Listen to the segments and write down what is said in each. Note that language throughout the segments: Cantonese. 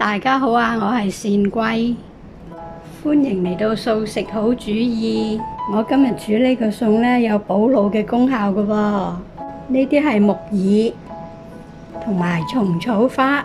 大家好啊，我係善貴，歡迎嚟到素食好主意。我今日煮呢個餸呢，有補腦嘅功效㗎喎。呢啲係木耳同埋蟲草花。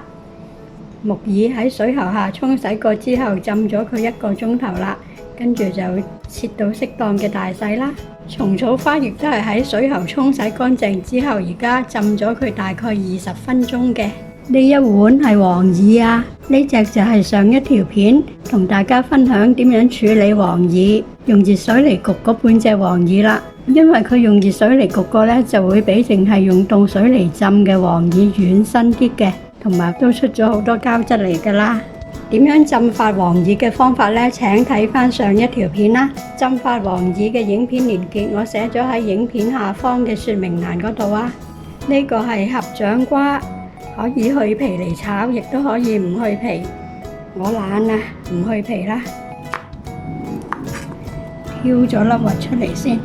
木耳喺水喉下沖洗過之後，浸咗佢1個鐘頭啦，跟住就切到適當嘅大細啦。蟲草花亦都係喺水喉沖洗乾淨之後，而家浸咗佢大概20分鐘嘅。呢一碗係黃耳啊，呢隻就係上一條片同大家分享點樣處理黃耳，用熱水嚟焗嗰半隻黃耳啦。因為佢用熱水嚟焗過呢，就會比淨係用凍水嚟浸嘅黃耳軟身啲嘅，同埋都出咗好多膠質嚟㗎啦。點樣浸發黃耳嘅方法呢？請睇返上一條片啦。浸發黃耳嘅影片連結我寫咗喺影片下方嘅說明欄嗰度啊。呢個係合掌瓜，可以去皮嚟炒，亦都可以唔去皮。我懶啊，唔去皮啦。挑咗粒核出嚟先。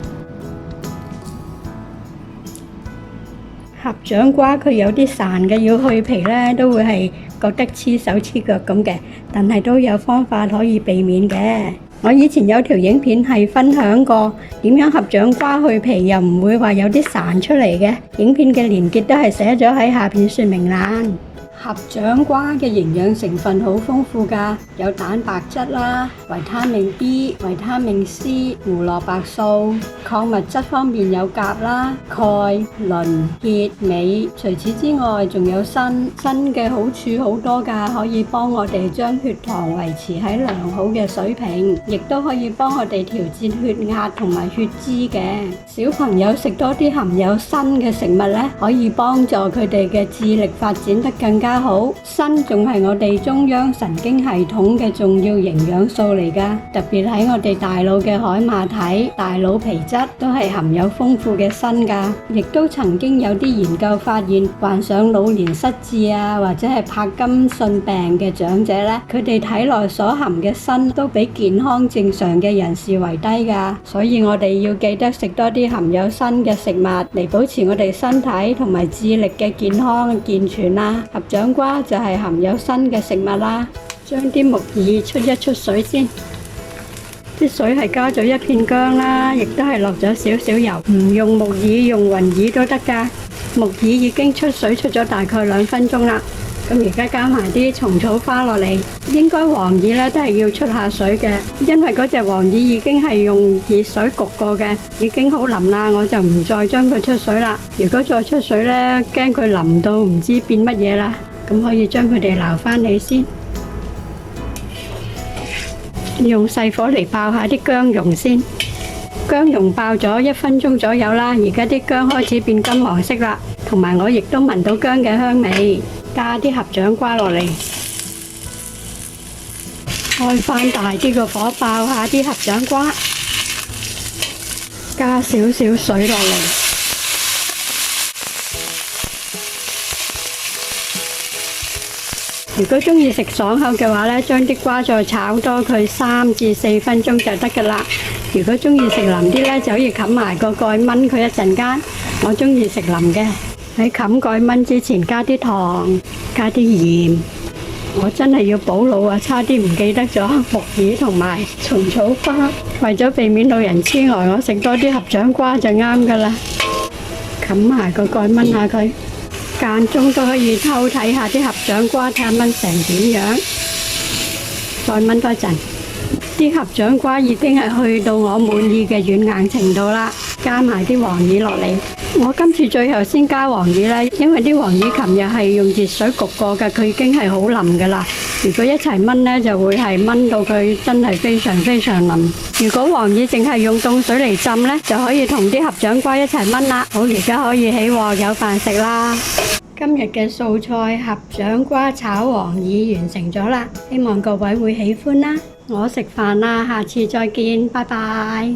合掌瓜佢有啲潺嘅，要去皮呢都會係覺得黐手黐腳咁嘅，但係都有方法可以避免嘅。我以前有條影片係分享過點樣合掌瓜去皮又唔會話有啲潺出嚟嘅，影片嘅連結都係寫咗喺下邊說明欄。合掌瓜嘅營養成分好豐富㗎，有蛋白質啦、維他命 B、維他命 C、胡蘿蔔素，礦物質方面有鉀啦、鈣、磷、鐵、鎂。除此之外，仲有鋅嘅好處好多㗎，可以幫我哋將血糖維持喺良好嘅水平，亦都可以幫我哋調節血壓同埋血脂嘅。小朋友食多啲含有鋅嘅食物呢，可以幫助佢哋嘅智力發展得更加好。鋅仲係我哋中央神經系統嘅重要營養素嚟㗎，特別喺我哋大腦嘅海馬體、大腦皮質都係含有豐富嘅鋅㗎。亦都曾經有啲研究發現，患上老年失智啊，或者係帕金遜病嘅長者呢，佢哋體內所含嘅鋅都比健康正常嘅人士為低㗎。所以我哋要記得食多啲含有鋅嘅食物嚟保持我哋身體同埋智力嘅健康健全啦。合掌瓜就係含有鋅嘅食物啦。將啲木耳出一出水先，啲水係加咗1片薑啦，亦都係落咗少少油。唔用木耳，用雲耳都得㗎。木耳已經出水出咗大概2分鐘啦。咁而家加埋啲蟲草花落嚟，應該黃耳咧都係要出下水嘅，因為嗰隻黃耳已經係用熱水焗過嘅，已經好腍啦，我就唔再將佢出水啦。如果再出水咧，驚佢腍到唔知變乜嘢啦。咁可以將佢哋撈返起先，用細火嚟爆下啲薑蓉先。薑蓉爆咗1分鐘左右啦，而家啲薑開始變金黃色啦，同埋我亦都聞到薑嘅香味。加啲合掌瓜落嚟，開返大啲個火爆下啲合掌瓜，加少少水落嚟。如果鍾意食爽口嘅話呢，將啲瓜再炒多佢3至4分鐘就得㗎啦。如果鍾意食腍啲呢，就可以冚埋個蓋燜佢一陣間。我鍾意食腍嘅。喺冚蓋燜之前加啲糖，加啲鹽。我真係要補腦啊，差啲唔記得咗木耳同埋蟲草花。為咗避免老人痴呆，我食多啲合掌瓜就啱㗎啦。冚埋個蓋燜下佢。間中都可以偷睇下啲合掌瓜，睇下燜成點樣。再燜多陣，啲合掌瓜已經係去到我滿意嘅軟硬程度啦。加埋啲黃耳落嚟。我今次最後先加黃耳啦，因為啲黃耳琴日係用熱水焗過㗎，佢已經係好腍㗎啦。如果一齊燜呢，就會係燜到佢真係非常非常腍。如果黃耳淨係用凍水嚟浸呢，就可以同啲合掌瓜一齊燜啦。好，而家可以起鑊有飯食啦。今日嘅素菜合掌瓜炒黃耳完成咗啦，希望各位會喜歡啦。我食飯啦，下次再見，拜拜。